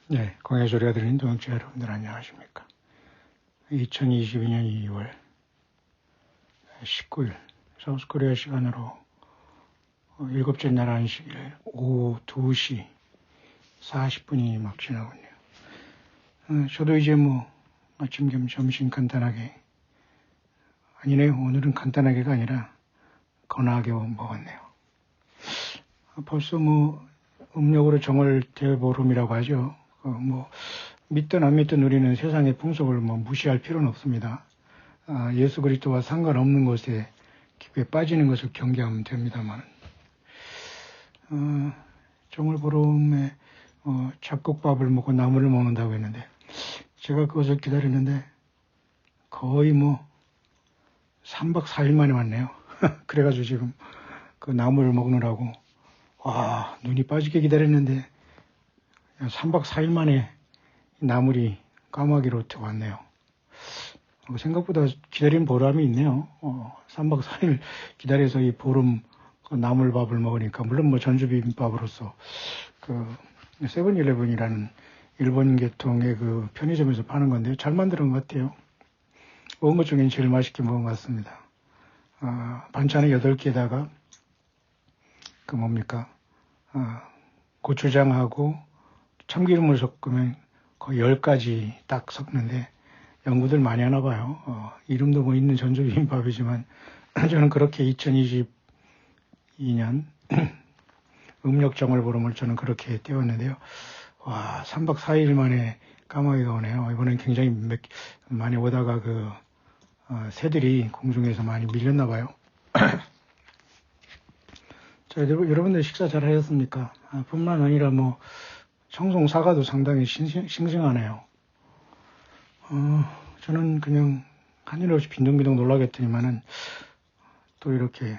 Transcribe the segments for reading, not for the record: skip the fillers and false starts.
네, 공의 소리가 들리는 동역자 여러분들 안녕하십니까. 2022년 2월 19일 사우스코리아 시간으로 일곱째 날 안식일 오후 2시 40분이 막 지나고 있네요. 저도 이제 아침 겸 점심 간단하게, 아니네요. 오늘은 간단하게가 아니라 거나하게 먹었네요. 벌써 음력으로 정월 대보름이라고 하죠. 믿든 안 믿든 우리는 세상의 풍속을 무시할 필요는 없습니다. 예수 그리스도와 상관없는 것에 깊이 빠지는 것을 경계하면 됩니다만, 정월 보름에 잡곡밥을 먹고 나물을 먹는다고 했는데, 제가 그것을 기다렸는데 거의 3박 4일 만에 왔네요. 그래가지고 지금 그 나물을 먹느라고 눈이 빠지게 기다렸는데 3박 4일 만에 나물이 까마귀로 왔네요. 생각보다 기다린 보람이 있네요. 3박 4일 기다려서 이 보름 나물밥을 먹으니까, 물론 전주비빔밥으로서 세븐일레븐이라는 일본 계통의 그 편의점에서 파는 건데요. 잘 만든 것 같아요. 먹은 것 중엔 제일 맛있게 먹은 것 같습니다. 반찬을 8개에다가 고추장하고 참기름을 섞으면 거의 10가지 딱 섞는데, 연구들 많이 하나 봐요. 이름도 있는 전주비빔밥이지만 저는 그렇게 2022년 음력 정월 보름을 저는 그렇게 때웠는데요. 3박 4일 만에 까마귀가 오네요. 이번엔 굉장히 많이 오다가 새들이 공중에서 많이 밀렸나 봐요. 자, 여러분들 식사 잘 하셨습니까? 뿐만 아니라 청송 사과도 상당히 싱싱하네요. 저는 그냥 한일 없이 빈둥빈둥 놀라겠더니만은 또 이렇게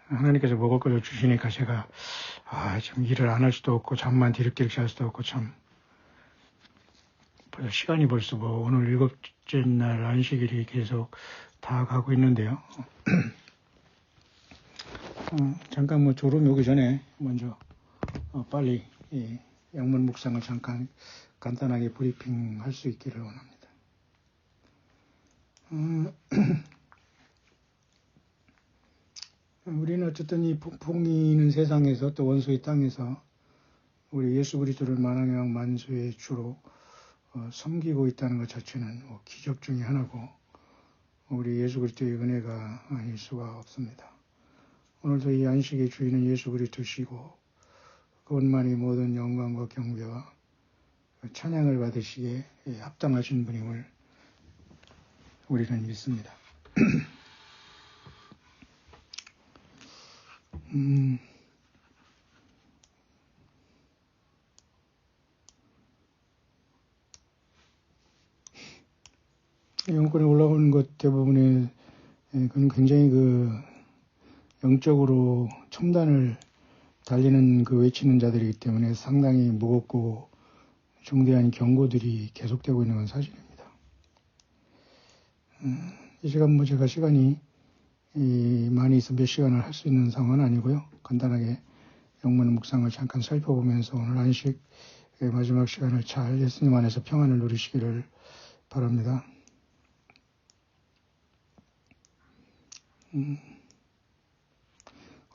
하나님께서 먹을 것을 주시니까 제가 지금 일을 안 할 수도 없고 잠만 뒤룩뒤룩 잘 수도 없고, 참 시간이 벌써 오늘 7째 날 안식일이 계속 다 가고 있는데요. 잠깐 졸음이 오기 전에 먼저 빨리 영문 묵상을 잠깐 간단하게 브리핑 할 수 있기를 원합니다. 우리는 어쨌든 이 풍이는 세상에서, 또 원수의 땅에서 우리 예수 그리스도를 만왕의 만주의 주로 섬기고 있다는 것 자체는 기적 중에 하나고, 우리 예수 그리스도의 은혜가 아닐 수가 없습니다. 오늘도 이 안식의 주인은 예수 그리스도시고, 그것만이 모든 영광과 경배와 찬양을 받으시기에 합당하신 분임을 우리는 믿습니다. 영권에 올라오는 것 대부분에 그는 굉장히 영적으로 첨단을 달리는 외치는 자들이기 때문에 상당히 무겁고 중대한 경고들이 계속되고 있는 건 사실입니다. 이 시간 제가 시간이 많이 있어 몇 시간을 할 수 있는 상황은 아니고요. 간단하게 영문 묵상을 잠깐 살펴보면서 오늘 안식의 마지막 시간을 잘 예수님 안에서 평안을 누리시기를 바랍니다.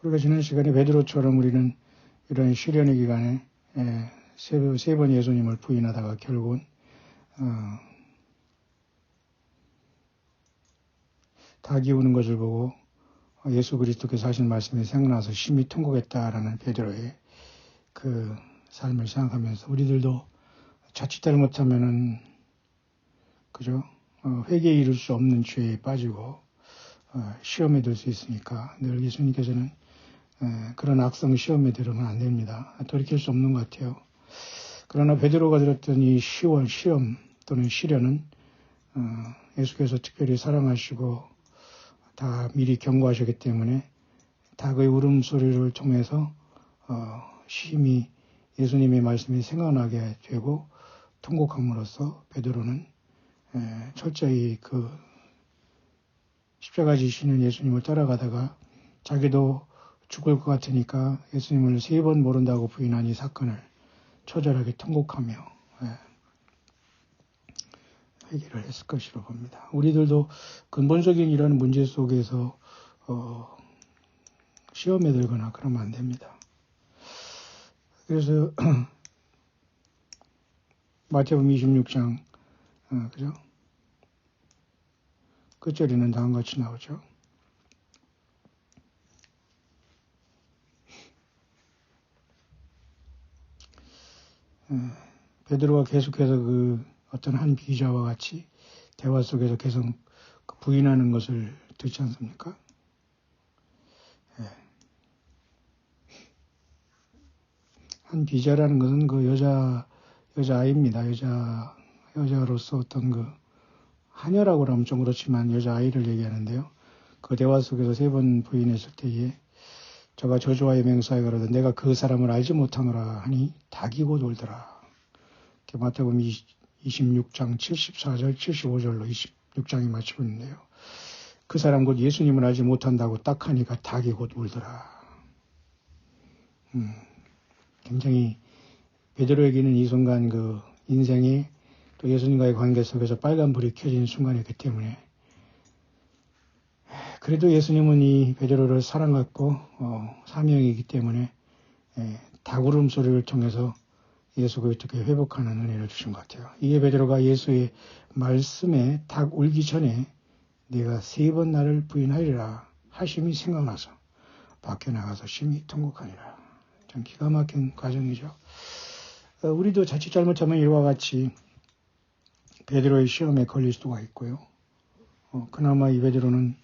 우리가 지난 시간에 베드로처럼 우리는 이런 시련의 기간에 세 번 예수님을 부인하다가 결국은 닭이 우는 것을 보고 예수 그리스도께서 하신 말씀이 생각나서 심히 통곡했다라는 베드로의 그 삶을 생각하면서, 우리들도 자칫 잘못하면은 회개에 이를 수 없는 죄에 빠지고 시험에 들 수 있으니까 늘 예수님께서는 그런 악성 시험에 들으면 안 됩니다. 돌이킬 수 없는 것 같아요. 그러나 베드로가 들었던 이 시험 또는 시련은 예수께서 특별히 사랑하시고 다 미리 경고하셨기 때문에 닭의 울음소리를 통해서 심히 예수님의 말씀이 생각나게 되고 통곡함으로써 베드로는 철저히 십자가 지시는 예수님을 따라가다가 자기도 죽을 것 같으니까 예수님을 3번 모른다고 부인한 이 사건을 처절하게 통곡하며 해결을 했을 것이라고 봅니다. 우리들도 근본적인 이런 문제 속에서 시험에 들거나 그러면 안 됩니다. 그래서 마태복음 26장 그죠? 끝절에는 다음과 같이 나오죠. 베드로가 계속해서 그 어떤 한 비자와 같이 대화 속에서 계속 부인하는 것을 듣지 않습니까? 한 비자라는 것은 그 여자아이입니다. 여자로서 어떤 그 하녀라고 하면 좀 그렇지만 여자아이를 얘기하는데요. 그 대화 속에서 3번 부인했을 때에 저가 저주와의 맹사에 가로되 내가 그 사람을 알지 못하노라 하니 닭이 곧 울더라. 마태복음 26장 74절 75절로 26장이 마치고 있는데요. 그 사람 곧 예수님을 알지 못한다고 딱 하니까 닭이 곧 울더라. 굉장히 베드로에게는 이 순간 그 인생이 또 예수님과의 관계 속에서 빨간불이 켜진 순간이었기 때문에 그래도 예수님은 이 베드로를 사랑받고 사명이기 때문에 닭 울음소리를 통해서 예수가 어떻게 회복하는 은혜를 주신 것 같아요. 이게 베드로가 예수의 말씀에 닭 울기 전에 내가 3번 나를 부인하리라 하심이 생각나서 밖에 나가서 심히 통곡하니라. 참 기가 막힌 과정이죠. 우리도 자칫 잘못하면 이와 같이 베드로의 시험에 걸릴 수가 있고요. 그나마 이 베드로는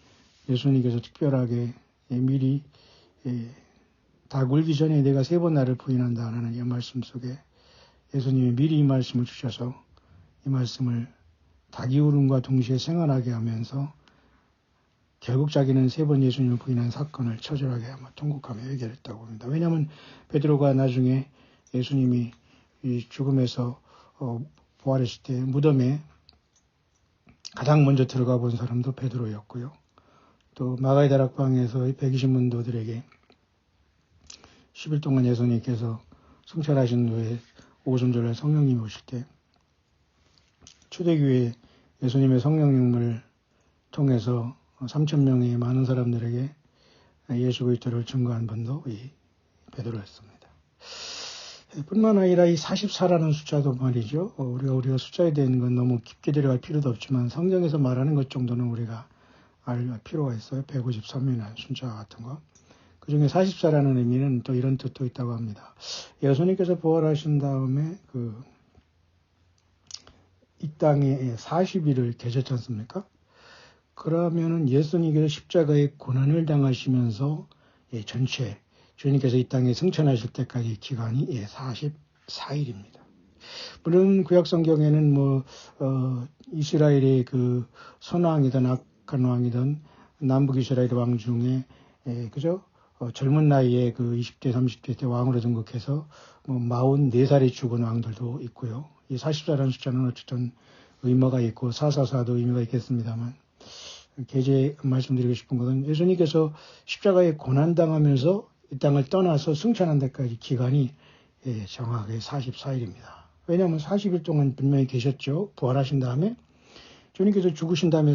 예수님께서 특별하게 미리 닭 울기 전에 내가 3번 나를 부인한다는 이 말씀 속에 예수님이 미리 이 말씀을 주셔서 이 말씀을 닭이 울음과 동시에 생활하게 하면서 결국 자기는 3번 예수님을 부인한 사건을 처절하게 아마 통곡하며 해결했다고 봅니다. 왜냐하면 베드로가 나중에 예수님이 이 죽음에서 부활했을 때 무덤에 가장 먼저 들어가 본 사람도 베드로였고요. 또 마가의 다락방에서 120문도들에게 10일 동안 예수님께서 승천하신 후에 오순절에 성령님이 오실 때 초대교회 예수님의 성령님을 통해서 3,000명의 많은 사람들에게 예수 그리스도를 증거한 분도 이 베드로였습니다. 뿐만 아니라 이 44라는 숫자도 말이죠. 우리가 숫자에 대한 건 너무 깊게 들어갈 필요도 없지만 성경에서 말하는 것 정도는 우리가 알 필요가 있어요. 153이나 숫자 같은 거. 그 중에 44라는 의미는 또 이런 뜻도 있다고 합니다. 예수님께서 부활하신 다음에 이 땅에 40일을 계셨지 않습니까? 그러면은 예수님께서 십자가의 고난을 당하시면서 전체 주님께서 이 땅에 승천하실 때까지 기간이 44일입니다. 물론 구약 성경에는 이스라엘의 그 선왕이든 악한 왕이든 남북 이스라엘 왕 중에 그죠? 젊은 나이에 그 20대, 30대 때 왕으로 등극해서 44살에 죽은 왕들도 있고요. 이 44라는 숫자는 어쨌든 의미가 있고 444도 의미가 있겠습니다만 계제 말씀드리고 싶은 것은 예수님께서 십자가에 고난당하면서 이 땅을 떠나서 승천한 데까지 기간이 정확하게 44일입니다. 왜냐하면 40일 동안 분명히 계셨죠. 부활하신 다음에 주님께서 죽으신 다음에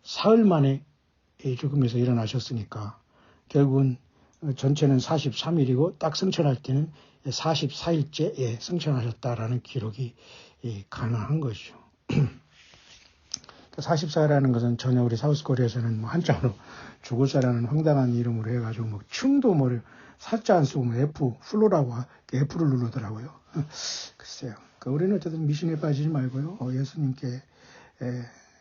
사흘 만에 죽음에서 일어나셨으니까 결국은 전체는 43일이고 딱 승천할 때는 44일째 승천하셨다라는 기록이 가능한 것이죠. 44라는 것은 전혀 우리 사우스코리아에서는 한자로 죽을 사라는 황당한 이름으로 해가지고 층도 사자 안 쓰고 F, 플로라고 F를 누르더라고요. 글쎄요. 우리는 어쨌든 미신에 빠지지 말고요. 예수님께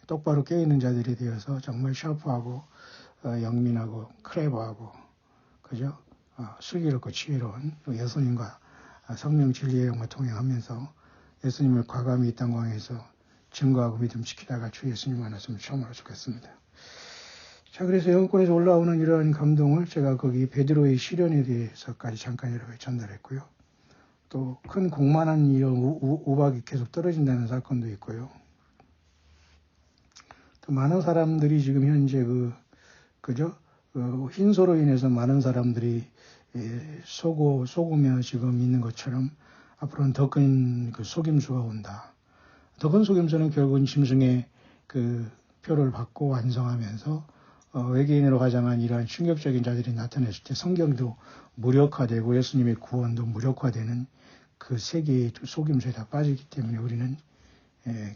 똑바로 깨어있는 자들이 되어서 정말 샤프하고 영민하고 크레버하고 그죠? 슬기롭고 지혜로운 예수님과 성령 진리의 영과 통행하면서 예수님을 과감히 이 땅광에서 증거하고 믿음 지키다가 주 예수님 만났으면 처음으로 좋겠습니다. 자, 그래서 영권에서 올라오는 이러한 감동을 제가 거기 베드로의 시련에 대해서까지 잠깐 여러분께 전달했고요. 또 큰 공만한 이런 우박이 계속 떨어진다는 사건도 있고요. 또 많은 사람들이 지금 현재 흰소로 인해서 많은 사람들이 속으며 지금 있는 것처럼 앞으로는 더 큰 그 속임수가 온다. 더 큰 속임수는 결국은 짐승의 그 표를 받고 완성하면서 외계인으로 가장한 이러한 충격적인 자들이 나타났을 때 성경도 무력화되고 예수님의 구원도 무력화되는 그 세계의 속임수에 다 빠지기 때문에 우리는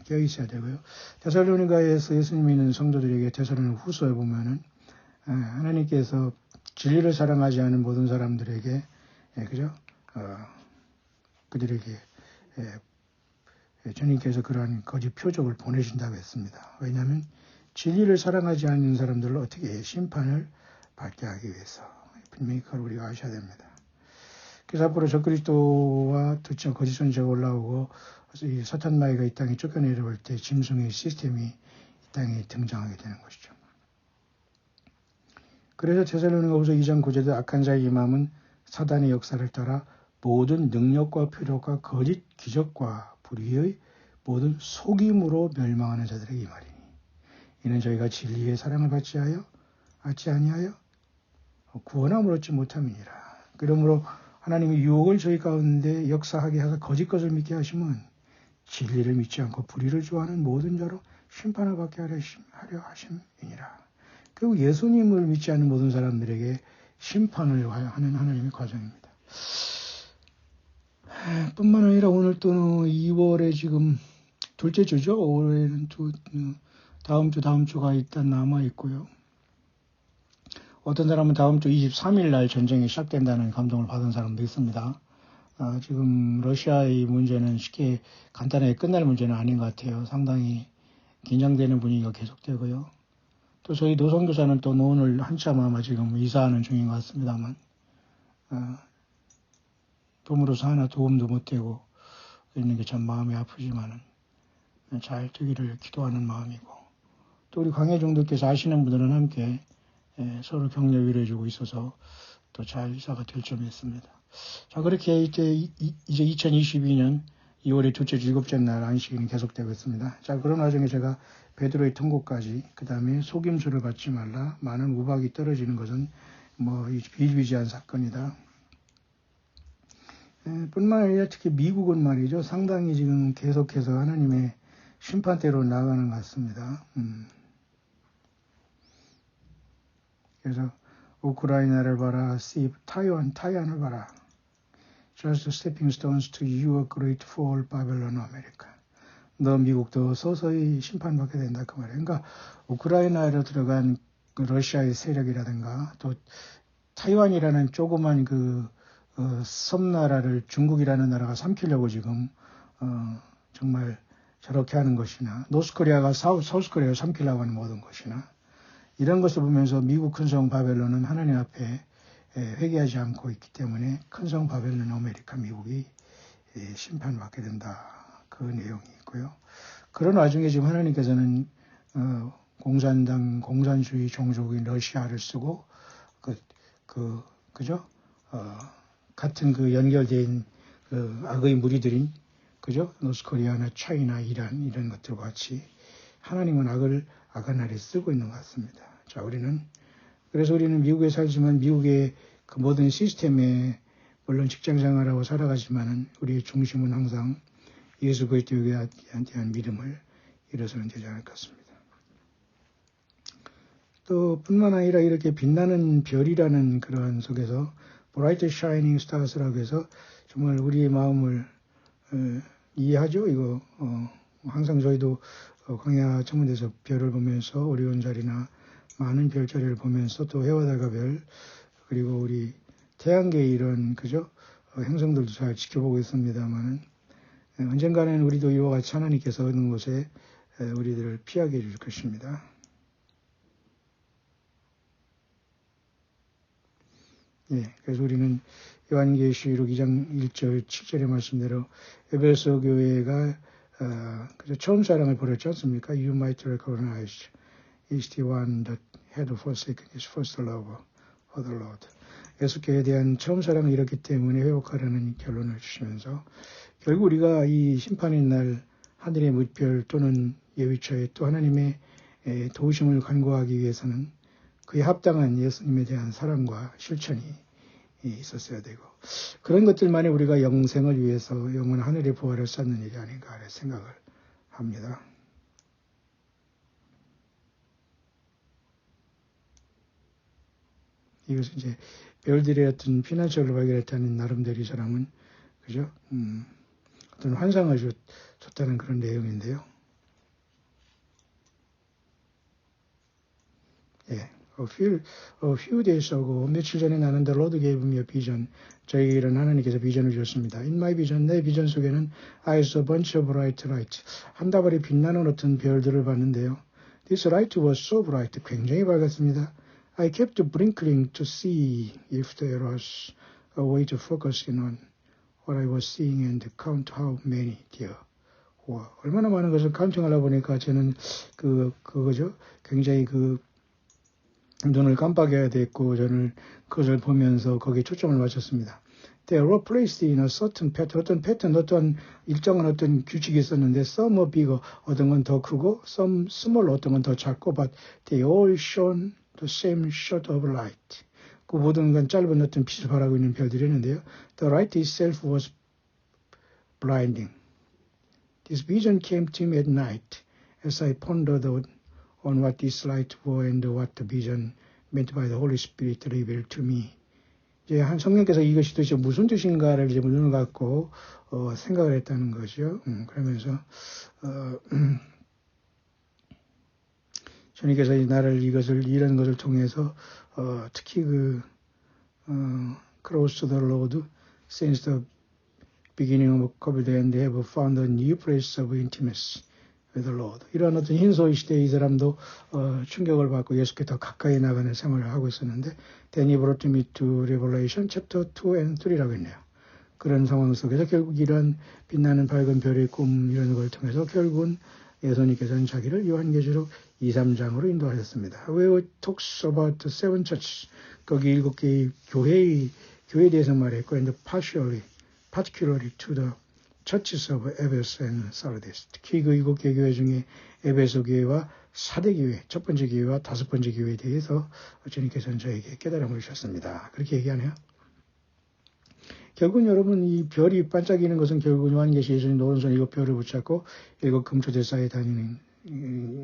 껴있어야 되고요. 데살로니가에서 예수님이 있는 성도들에게 데살로니가 후서에 보면은 하나님께서 진리를 사랑하지 않은 모든 사람들에게 그죠? 그들에게 주님께서 그러한 거짓 표적을 보내신다고 했습니다. 왜냐하면 진리를 사랑하지 않는 사람들을 어떻게 심판을 받게 하기 위해서 분명히 그걸 우리가 아셔야 됩니다. 그래서 앞으로 적그리스도와 거짓 선지자가 올라오고 이 사탄 마귀가 이 땅에 쫓겨내려올 때 짐승의 시스템이 이 땅에 등장하게 되는 것이죠. 그래서 데살로니가후서 2장 9절에 악한 자의 임함은 사단의 역사를 따라 모든 능력과 표적과 거짓 기적과 불의의 모든 속임으로 멸망하는 자들에게 임하리니 이는 저희가 진리의 사랑을 받지 아니하여 구원함을 얻지 못함이니라. 그러므로 하나님이 유혹을 저희 가운데 역사하게 하사 거짓 것을 믿게 하시면 진리를 믿지 않고 불의를 좋아하는 모든 자로 심판을 받게 하려 하심이니라. 결국 예수님을 믿지 않는 모든 사람들에게 심판을 하는 하나님의 과정입니다. 뿐만 아니라 오늘 또 2월에 지금 둘째 주죠. 올해는 다음 주가 일단 남아 있고요. 어떤 사람은 다음 주 23일 날 전쟁이 시작된다는 감동을 받은 사람도 있습니다. 지금 러시아의 문제는 쉽게 간단하게 끝날 문제는 아닌 것 같아요. 상당히 긴장되는 분위기가 계속되고요. 또 저희 노선교사는 또 오늘 한참 아마 지금 이사하는 중인 것 같습니다만 봄으로서 하나 도움도 못 되고 있는 게 참 마음이 아프지만은 잘 되기를 기도하는 마음이고 또 우리 광해종들께서 아시는 분들은 함께 서로 격려 위로해주고 있어서 또 잘 이사가 될 점이 있습니다. 자, 그렇게 이제 2022년 2월의 둘째 주 일곱째 날 안식일이 계속되고 있습니다. 자, 그런 와중에 제가 베드로의 통곡까지, 그 다음에 속임수를 받지 말라, 많은 우박이 떨어지는 것은 비일비재한 사건이다. 뿐만 아니라 특히 미국은 말이죠. 상당히 지금 계속해서 하나님의 심판대로 나가는 것 같습니다. 그래서 우크라이나를 봐라, 타이완을 봐라. Just stepping stones to your great fall, Babylon, America. 너 미국도 서서히 심판받게 된다 그 말이에요. 그러니까 우크라이나로 들어간 그 러시아의 세력이라든가 또 타이완이라는 조그만 섬나라를 중국이라는 나라가 삼키려고 지금 정말 저렇게 하는 것이나 노스코리아가 사우스코리아를 삼키려고 하는 모든 것이나 이런 것을 보면서 미국 큰성 바벨론은 하나님 앞에 회개하지 않고 있기 때문에 큰성 바벨론 아메리카 미국이 심판받게 된다. 그 내용이 있고요. 그런 와중에 지금 하나님께서는 공산주의 종족인 러시아를 쓰고 그죠? 같은 연결된 악의 무리들인 그죠? 노스코리아나 차이나 이란 이런 것들과 같이 하나님은 악한 날에 쓰고 있는 것 같습니다. 자, 그래서 우리는 미국에 살지만 미국의 그 모든 시스템에 물론 직장생활하고 살아가지만은 우리의 중심은 항상 예수 그리스도에 대한 믿음을 잃어서는 되지 않을 것 같습니다. 또 뿐만 아니라 이렇게 빛나는 별이라는 그러한 속에서 Bright Shining Stars라고 해서 정말 우리의 마음을 이해하죠. 이거 항상 저희도 광야 천문대에서 별을 보면서 오리온 자리나 많은 별자리를 보면서 또 해와 달과 별 그리고 우리 태양계의 이런 그죠 행성들도 잘 지켜보고 있습니다만은 언젠가는 우리도 이와 같이 하나님께서 어느 곳에 우리들을 피하게 해줄 것입니다. 그래서 우리는 요한계시록 2장 1절 7절의 말씀대로 에베소 교회가 처음 사랑을 버렸지 않습니까? You might recognize is the one that had forsaken his first love for the Lord. 예수께에 대한 처음 사랑을 잃었기 때문에 회복하라는 결론을 주시면서 결국 우리가 이 심판의 날 하늘의 무별 또는 예비처에 또 하나님의 도우심을 간구하기 위해서는 그에 합당한 예수님에 대한 사랑과 실천이 있었어야 되고 그런 것들만이 우리가 영생을 위해서 영원 하늘의 부활을 쌓는 일이 아닌가 하는 생각을 합니다. 이것은 이제 별들의 어떤 피난처를 발견했다는 나름대로 이 사람은 그죠? 어떤 환상을 줬다는 그런 내용인데요. 예. A few days ago, 며칠 전에 나는 the Lord gave me a vision. 저에게는 하나님께서 비전을 주셨습니다. In my vision, 내 비전 속에는 I saw a bunch of bright lights. 한 다발이 빛나는 어떤 별들을 봤는데요. This light was so bright. 굉장히 밝았습니다. I kept blinking to see if there was a way to focus in on what I was seeing and count how many there were. 얼마나 많은 것을 카운팅하려 보니까 저는 그거죠. 굉장히 눈을 깜빡여야 됐고 저는 그것을 보면서 거기에 초점을 맞췄습니다. They were placed in a certain pattern, 어떤 일정한 어떤 규칙이 있었는데 some were bigger, 어떤 건 더 크고 some smaller, 어떤 건 더 작고 but they all shone the same shot of light. 그 모든 건 짧은 어떤 빛을 발하고 있는 별들이었는데요. The light itself was blinding. This vision came to me at night as I pondered on what this light was and what the vision meant by the Holy Spirit revealed to me. 이제 한 성령께서 이것이 도대체 무슨 뜻인가를 이제 눈을 갖고 생각을 했다는 거죠. 그러면서 주님께서 나를 이런 것을 통해서 특히 Close to the Lord since the beginning of COVID and they have found a new place of intimacy. with the Lord. 이런 어떤 흰소의 시대에 이 사람도 충격을 받고 예수께 더 가까이 나가는 생활을 하고 있었는데 Then he brought me to Revelation chapter 2 and 3라고 했네요. 그런 상황 속에서 결국 이런 빛나는 밝은 별의 꿈 이런 걸 통해서 결국은 예수님께서는 자기를 요한계시록 2, 3장으로 인도하셨습니다. Where it talks about the seven churches. 거기 7개의 교회에 대해서 말했고 and particularly to the churches of Ephesus and Sardis. 특히 그 7개 교회 중에 에베소 교회와 사대 교회, 첫 번째 교회와 다섯 번째 교회에 대해서 주님께서는 저에게 깨달음을 주셨습니다. 그렇게 얘기하네요. 결국은 여러분 이 별이 반짝이는 것은 결국은 요한계시 예수님 오른손에 7별을 붙잡고 7 금초대사에 다니는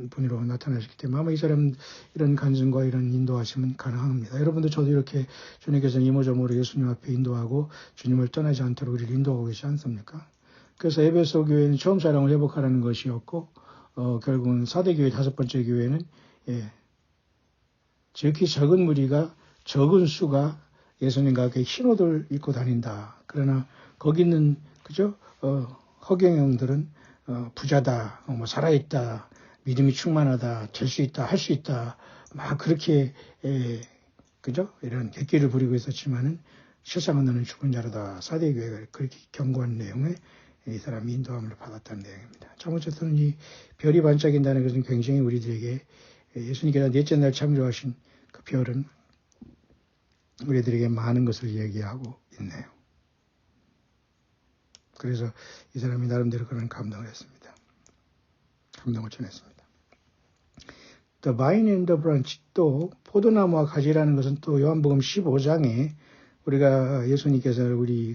분으로 나타나셨기 때문에 아마 이 사람 이런 간증과 이런 인도하심은 가능합니다. 여러분도 저도 이렇게 주님께서는 이모저모로 예수님 앞에 인도하고 주님을 떠나지 않도록 우리를 인도하고 계시지 않습니까? 그래서 에베소 교회는 처음 사랑을 회복하라는 것이었고 결국은 사대교회 다섯 번째 교회는 지극히 적은 무리가 적은 수가 예수님과 함께 흰 옷을 입고 다닌다. 그러나 거기 있는 그죠? 허경영들은 부자다, 살아있다, 믿음이 충만하다, 될 수 있다, 할 수 있다, 막 그렇게 그죠? 이런 객기를 부리고 있었지만은 세상은 너는 죽은 자로다. 사대교회가 그렇게 경고한 내용에 이 사람이 인도함을 받았다는 내용입니다. 참 어쨌든 이 별이 반짝인다는 것은 굉장히 우리들에게 예수님께서 넷째 날 창조하신 그 별은 우리들에게 많은 것을 얘기하고 있네요. 그래서 이 사람이 나름대로 그런 감동을 했습니다. 감동을 전했습니다. The vine and the branch, 또 포도나무와 가지라는 것은 또 요한복음 15장에 우리가 예수님께서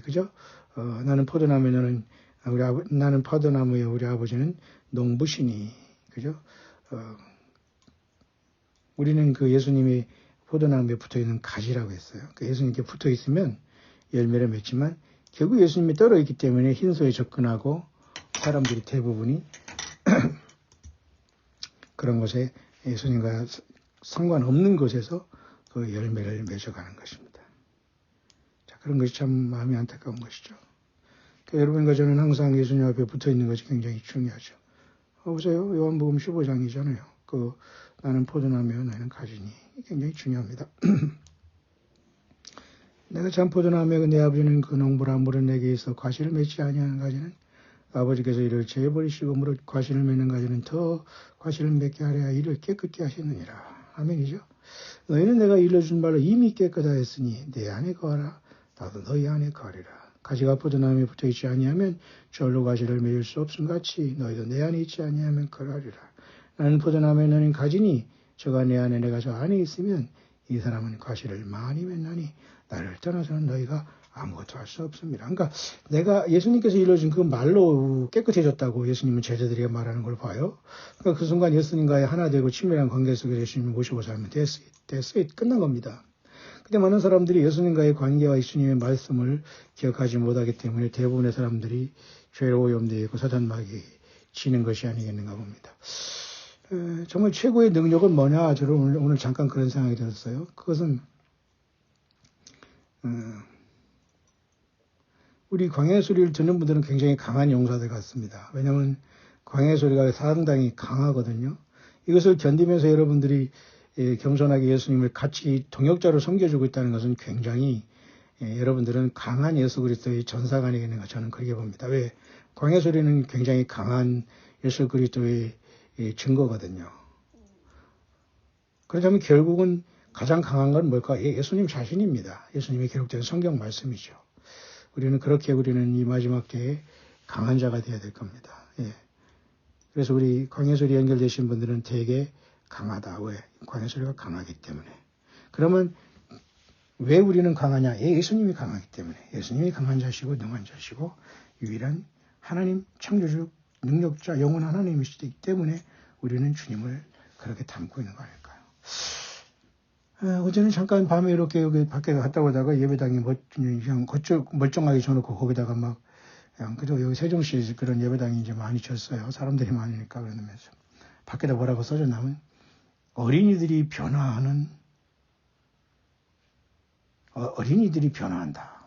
그죠? 나는 포도나무에 나는 포도나무에 우리 아버지는 농부시니 그죠? 우리는 그 예수님이 포도나무에 붙어있는 가지라고 했어요. 그 예수님께 붙어있으면 열매를 맺지만 결국 예수님이 떨어있기 때문에 흰소에 접근하고 사람들이 대부분이 그런 곳에 예수님과 상관없는 곳에서 그 열매를 맺어가는 것입니다. 자, 그런 것이 참 마음이 안타까운 것이죠. 그러니까 여러분과 저는 항상 예수님 앞에 붙어있는 것이 굉장히 중요하죠. 보세요. 요한복음 15장이잖아요. 나는 포도나무요 나는 가지니. 굉장히 중요합니다. 내가 참 포도나무에 내 아버지는 그 농부라 물은 내게 있어 과실을 맺지 아니하는 가지는 아버지께서 이를 제버리시고 물을 과실을 맺는 가지는 더 과실을 맺게 하려 이를 깨끗게 하시느니라. 아멘이죠. 너희는 내가 일러준 바로 이미 깨끗하였으니 내 안에 거하라. 나도 너희 안에 거하리라. 가지가 포도나무에 붙어있지 아니하면 절로 과실을 맺을 수 없음 같이 너희도 내 안에 있지 아니하면 거하리라. 나는 포도나무에 너는 가지니 저가 내 안에 내가 저 안에 있으면 이 사람은 과실을 많이 맺나니 나를 떠나서는 너희가 아무것도 할 수 없습니다. 그러니까 예수님께서 일러준 그 말로 깨끗해졌다고 예수님은 제자들이 말하는 걸 봐요. 그러니까 그 순간 예수님과의 하나 되고 친밀한 관계 속에서 예수님을 모시고 살면 끝난 겁니다. 근데 많은 사람들이 예수님과의 관계와 예수님의 말씀을 기억하지 못하기 때문에 대부분의 사람들이 죄로 오염되어 있고 사단마귀 지는 것이 아니겠는가 봅니다. 정말 최고의 능력은 뭐냐? 저는 오늘 잠깐 그런 생각이 들었어요. 그것은 우리 광야의 소리를 듣는 분들은 굉장히 강한 용사들 같습니다. 왜냐하면 광야의 소리가 상당히 강하거든요. 이것을 견디면서 여러분들이 겸손하게 예수님을 같이 동역자로 섬겨주고 있다는 것은 굉장히 여러분들은 강한 예수 그리스도의 전사가 아니겠는가 저는 그렇게 봅니다. 왜? 광야의 소리는 굉장히 강한 예수 그리스도의 증거거든요. 그렇다면 결국은 가장 강한 건 뭘까? 예수님 자신입니다. 예수님이 기록된 성경 말씀이죠. 우리는 이 마지막 때에 강한 자가 되어야 될 겁니다. 예. 그래서 우리 광야 소리 연결되신 분들은 되게 강하다. 왜? 광야 소리가 강하기 때문에. 그러면 왜 우리는 강하냐? 예수님이 강하기 때문에. 예수님이 강한 자시고 능한 자시고 유일한 하나님 창조주 능력자 영원 하나님이시기 때문에 우리는 주님을 그렇게 담고 있는 거 아닐까요? 어제는 잠깐 밤에 이렇게 여기 밖에 갔다 오다가 예배당이 그냥 멀쩡하게 줘놓고 거기다가 막 그냥 그래도 여기 세종시 그런 예배당이 이제 많이 졌어요. 사람들이 많으니까 그러면서 밖에다 뭐라고 써졌냐면 어린이들이 변화한다.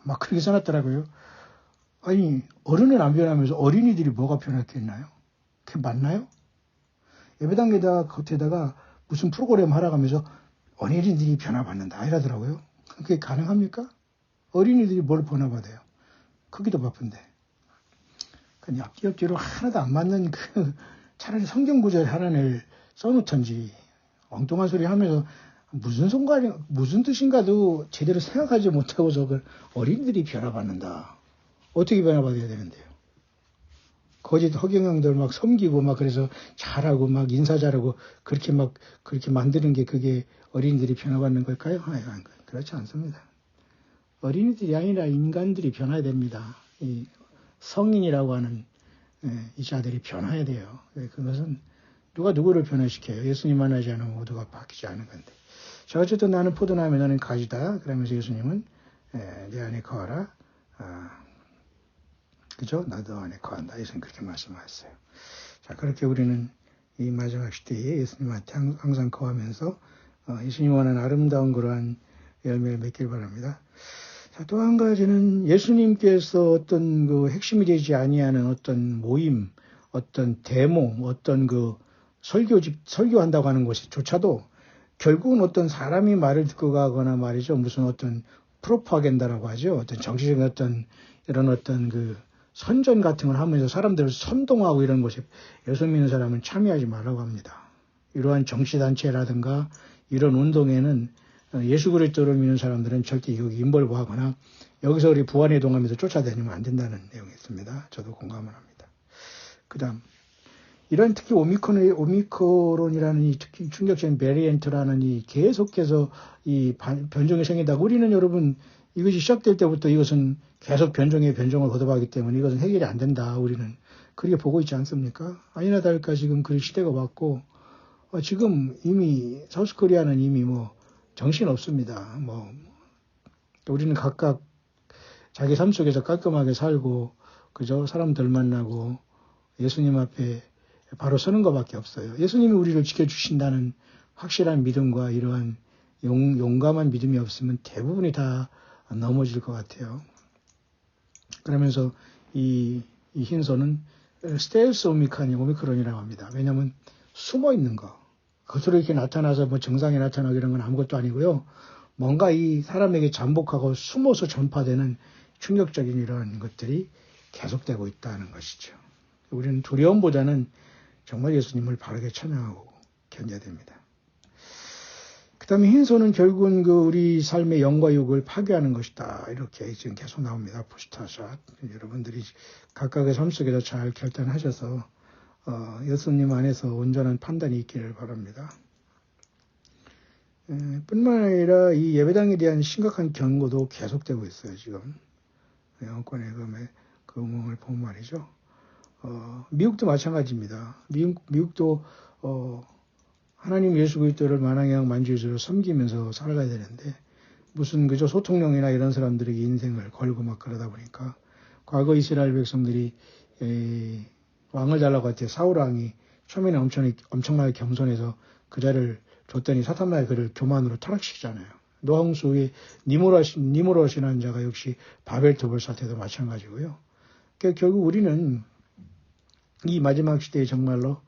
막 그렇게 써놨더라고요. 아니 어른은 안 변하면서 어린이들이 뭐가 변했겠나요? 그게 맞나요? 예배당에다가 겉에다가 무슨 프로그램 하라고 하면서 어린이들이 변화받는다 이러더라고요. 그게 가능합니까? 어린이들이 뭘 변화받아요? 크기도 바쁜데. 그 옆뒤로 하나도 안 맞는 차라리 성경 구절 하나를 써놓던지 엉뚱한 소리 하면서 무슨 뜻인가도 제대로 생각하지 못하고서 어린이들이 변화받는다. 어떻게 변화받아야 되는데요? 거짓 허경영들 막 섬기고 막 그래서 잘하고 막 인사 잘하고 그렇게 만드는 게 그게 어린이들이 변화받는 걸까요? 그렇지 않습니다. 어린이들이 아니라 인간들이 변화해야 됩니다. 이 성인이라고 하는 이 자들이 변화해야 돼요. 그것은 누가 누구를 변화시켜요? 예수님 만나지 않으면 모두가 바뀌지 않은 건데. 자, 어쨌든 나는 포도나무에 너는 가지다. 그러면서 예수님은 내 안에 거하라. 그죠? 나도 안에 거한다. 예수님 그렇게 말씀하셨어요. 자, 그렇게 우리는 이 마지막 시대에 예수님한테 항상 거하면서 예수님 원하는 아름다운 그러한 열매를 맺길 바랍니다. 자, 또 한 가지는 예수님께서 어떤 핵심이 되지 아니하는 어떤 모임, 어떤 데모, 어떤 설교한다고 하는 것조차도 결국은 어떤 사람이 말을 듣고 가거나 말이죠. 무슨 어떤 프로파간다라고 하죠. 어떤 정치적인 이런 선전 같은 걸 하면서 사람들을 선동하고 이런 것에 예수 믿는 사람은 참여하지 말라고 합니다. 이러한 정치단체라든가 이런 운동에는 예수 그리스도를 믿는 사람들은 절대 여기 인벌브하거나 여기서 우리 부안해동하면서 쫓아다니면 안 된다는 내용이 있습니다. 저도 공감을 합니다. 그 다음 이런 특히 오미크론이라는 이 특히 충격적인 베리언트라는 이 계속해서 이 변종이 생긴다고 우리는 여러분 이것이 시작될 때부터 이것은 계속 변종을 거듭하기 때문에 이것은 해결이 안 된다. 우리는 그렇게 보고 있지 않습니까? 아니나 다를까 지금 그 시대가 왔고 지금 이미 사우스코리아는 이미 정신 없습니다. 우리는 각각 자기 삶 속에서 깔끔하게 살고 그저 사람들 만나고 예수님 앞에 바로 서는 것밖에 없어요. 예수님이 우리를 지켜주신다는 확실한 믿음과 이러한 용감한 믿음이 없으면 대부분이 다 넘어질 것 같아요. 그러면서 이 흰소는 스텔스 오미크론이라고 합니다. 왜냐하면 숨어 있는 거. 겉으로 이렇게 나타나서 정상에 나타나고 이런 건 아무것도 아니고요. 뭔가 이 사람에게 잠복하고 숨어서 전파되는 충격적인 이런 것들이 계속되고 있다는 것이죠. 우리는 두려움보다는 정말 예수님을 바르게 찬양하고 견뎌야 됩니다. 그 다음에 흰소는 결국은 우리 삶의 영과 육을 파괴하는 것이다. 이렇게 지금 계속 나옵니다. 포스터샷. 여러분들이 각각의 삶 속에서 잘 결단하셔서 예수님 안에서 온전한 판단이 있기를 바랍니다. 뿐만 아니라 이 예배당에 대한 심각한 경고도 계속되고 있어요, 지금. 영권의 그 음성을 보면 말이죠. 미국도 마찬가지입니다. 미국도, 하나님 예수 그리스도를 만왕양 만주주로 섬기면서 살아가야 되는데, 무슨 그저 소통령이나 이런 사람들에게 인생을 걸고 막 그러다 보니까, 과거 이스라엘 백성들이, 왕을 달라고 할 때 사울왕이 처음에는 엄청나게 겸손해서 그 자를 줬더니 사탄나의 그를 교만으로 타락시키잖아요. 노홍수의 니무롯이라는 자가 역시 바벨토벌 사태도 마찬가지고요. 그러니까 결국 우리는 이 마지막 시대에 정말로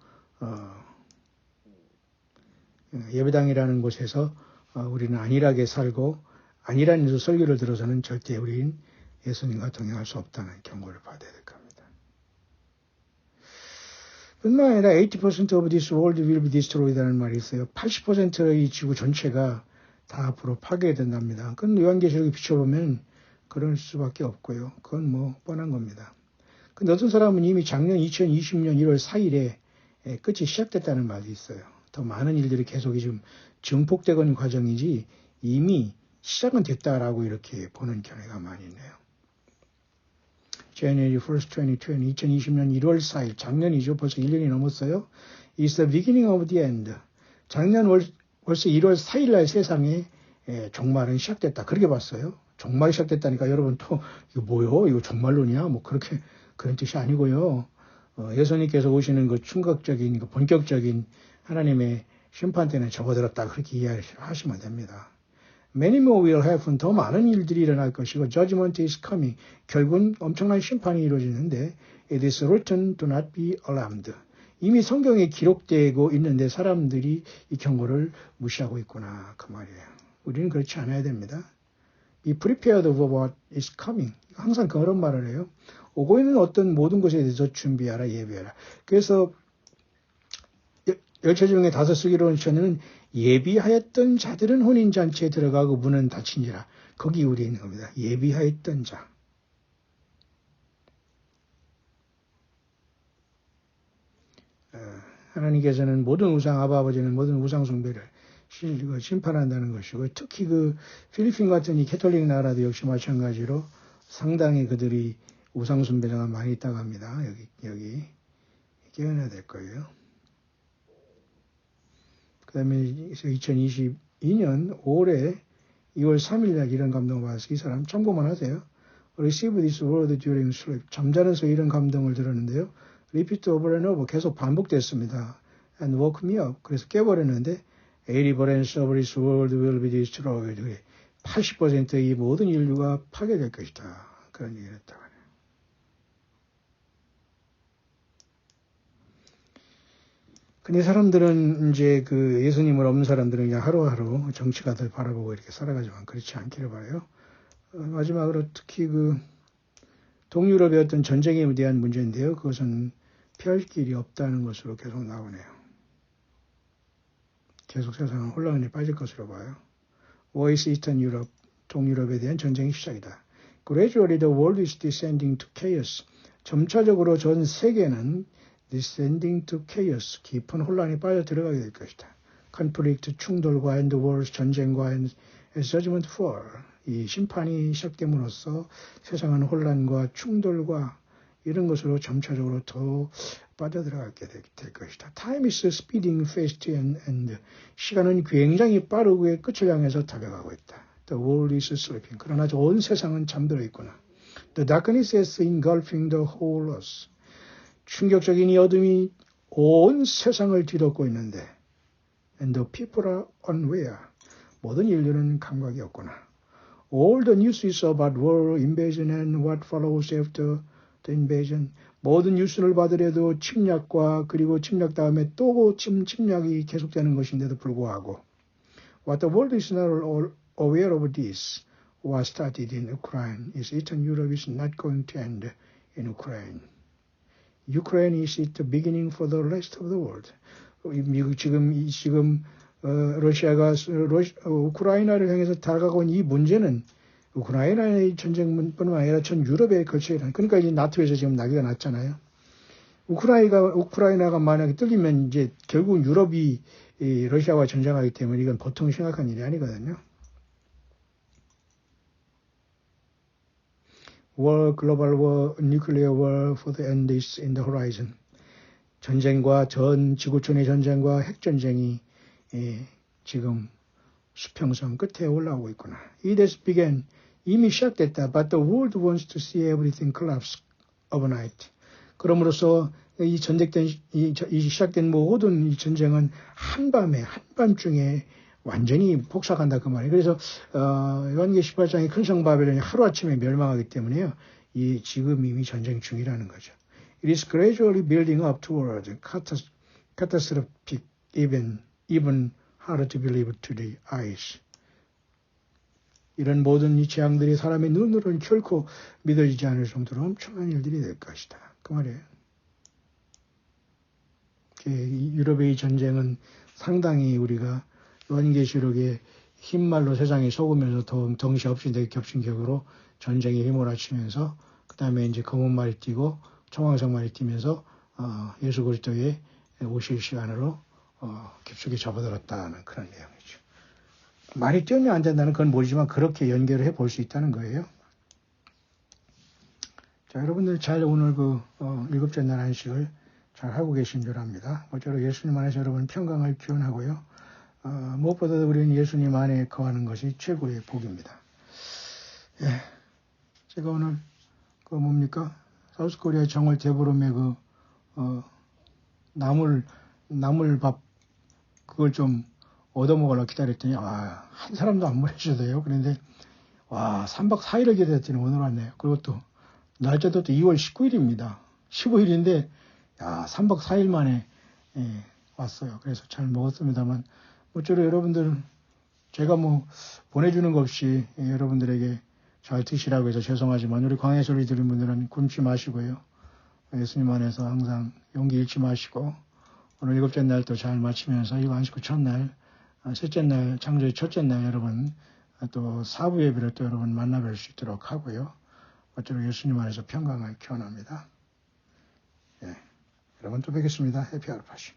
예배당이라는 곳에서 우리는 안일하게 살고 안일한 일로 설교를 들어서는 절대 우리는 예수님과 동행할 수 없다는 경고를 받아야 될 겁니다. 뿐만 아니라 80% of this world will be destroyed라는 말이 있어요. 80%의 지구 전체가 다 앞으로 파괴된답니다. 그건 요한계시록에 비춰보면 그럴 수밖에 없고요. 그건 뭐 뻔한 겁니다. 근데 어떤 사람은 이미 작년 2020년 1월 4일에 끝이 시작됐다는 말이 있어요. 더 많은 일들이 계속 지금 증폭되는 과정이지 이미 시작은 됐다라고 이렇게 보는 견해가 많이 있네요. January 1st, 2020년 1월 4일, 작년이죠. 벌써 1년이 넘었어요. It's the beginning of the end. 작년 벌써 1월 4일 날 세상에 종말은 시작됐다. 그렇게 봤어요. 종말이 시작됐다니까 여러분 또 이거 뭐요? 이거 종말론이야? 뭐 그렇게 그런 뜻이 아니고요. 예수님께서 오시는 그 충격적인 그 본격적인 하나님의 심판 때는 접어들었다. 그렇게 이해하시면 됩니다. Many more will happen. 더 많은 일들이 일어날 것이고 Judgment is coming. 결국은 엄청난 심판이 이루어지는데 It is written, do not be alarmed. 이미 성경에 기록되고 있는데 사람들이 이 경고를 무시하고 있구나. 그 말이에요. 우리는 그렇지 않아야 됩니다. Be prepared for what is coming. 항상 그런 말을 해요. 오고 있는 어떤 모든 것에 대해서 준비하라, 예비하라. 그래서 열처 중에 5쓰기로는 저는 예비하였던 자들은 혼인잔치에 들어가고 문은 닫힌지라. 거기 우리 있는 겁니다. 예비하였던 자. 하나님께서는 모든 우상, 아버지는 모든 우상 숭배를 심판한다는 것이고, 특히 그 필리핀 같은 이 캐톨릭 나라도 역시 마찬가지로 상당히 그들이 우상 숭배자가 많이 있다고 합니다. 여기 깨어나야 될 거예요. 그 다음에 2022년 5월에 2월 3일 날 이런 감동을 받아서 이 사람 참고만 하세요. Receive this word during sleep. 잠자면서 이런 감동을 들었는데요. Repeat over and over. 계속 반복됐습니다. And woke me up. 그래서 깨버렸는데 80% of this world will be destroyed. 80%의 모든 인류가 파괴될 것이다. 그런 얘기를 했다고 하네요. 근데 사람들은 이제 그 예수님을 없는 사람들은 그냥 하루하루 정치가들 바라보고 이렇게 살아가지만 그렇지 않기를 바라요. 마지막으로 특히 그 동유럽의 어떤 전쟁에 대한 문제인데요. 그것은 피할 길이 없다는 것으로 계속 나오네요. 계속 세상은 혼란에 빠질 것으로 봐요. War is Eastern Europe, 동유럽에 대한 전쟁이 시작이다. Gradually the world is descending to chaos. 점차적으로 전 세계는 descending to chaos, 깊은 혼란에 빠져 들어가게 될 것이다. conflict, 충돌과 and wars, 전쟁과 and judgment fall. 이 심판이 시작됨으로써 세상은 혼란과 충돌과 이런 것으로 점차적으로 더 빠져들어가게 될 것이다. Time is speeding fast and 시간은 굉장히 빠르게 끝을 향해서 달려가고 있다. The world is sleeping. 그러나 온 세상은 잠들어 있구나. The darkness is engulfing the whole earth. 충격적인 이 어둠이 온 세상을 뒤덮고 있는데 and the people are unaware. 모든 인류는 감각이 없구나. All the news is about war, invasion and what follows after the invasion. 모든 뉴스를 받으려도 침략과 그리고 침략 다음에 또 침략이 계속되는 것인데도 불구하고 What the world is not aware of this was started in Ukraine. Is Eastern Europe is not going to end in Ukraine. Ukraine is the beginning for the rest of the world. 미국 지금 러시아가 우크라이나를 향해서 다가가고 있는 이 문제는 우크라이나의 전쟁뿐만 아니라 전 유럽에 걸쳐 있는. 그러니까 이제 나토에서 지금 난리가 났잖아요. 우크라이나가 만약에 뚫리면 이제 결국 유럽이 이 러시아와 전쟁하기 때문에 이건 보통 심각한 일이 아니거든요. War, global war, nuclear war for the end is in the horizon. 전쟁과 전 지구촌의 전쟁과 핵전쟁이 지금 수평선 끝에 올라오고 있구나. It has begun. 이미 시작됐다. But the world wants to see everything collapse overnight. 그럼으로써 이 시작된 모든 이 전쟁은 한밤중에 완전히 폭삭한다 그 말이에요. 그래서 요한계 18장의 큰 성 바벨론이 하루아침에 멸망하기 때문에요. 지금 이미 전쟁 중이라는 거죠. It is gradually building up toward catastrophic, even harder to believe to the eyes. 이런 모든 이 재앙들이 사람의 눈으로는 결코 믿어지지 않을 정도로 엄청난 일들이 될 것이다. 그 말이에요. 유럽의 이 전쟁은 상당히 우리가 요한계시록의 흰 말로 세상에 속으면서 덩시 없이 겹친 격으로 전쟁에 휘몰아치면서 그 다음에 이제 검은 말이 뛰고 청황색 말이 뛰면서 예수 그리스도의 오실 시간으로 깊숙이 접어들었다는 그런 내용이죠. 말이 뛰면 안 된다는 건 모르지만 그렇게 연결을 해볼 수 있다는 거예요. 자, 여러분들 잘 오늘 일곱째 날 안식을 잘 하고 계신 줄 압니다. 모쪼록 예수님 안에서 여러분 평강을 기원하고요. 무엇보다 우리는 예수님 안에 거하는 것이 최고의 복입니다. 예, 제가 오늘 뭡니까? 사우스코리아 정월 대보름에 나물밥 그걸 좀 얻어먹으려고 기다렸더니 한 사람도 안 보내주셔도요. 그런데 3박 4일을 기다렸더니 오늘 왔네요. 그리고 또 날짜도 또 2월 19일입니다. 15일인데 3박 4일 만에 왔어요. 그래서 잘 먹었습니다만 모쪼록 여러분들 제가 보내주는 것 없이 여러분들에게 잘 드시라고 해서 죄송하지만 우리 광야 소리 들은 분들은 굶지 마시고요. 예수님 안에서 항상 용기 잃지 마시고 오늘 일곱째 날 또 잘 마치면서 이거 안식구 첫날, 셋째 날, 창조의 첫째 날 여러분 또 사부 예배를 또 여러분 만나뵐 수 있도록 하고요. 모쪼록 예수님 안에서 평강을 기원합니다. 예, 여러분 또 뵙겠습니다. 해피 하루 파시.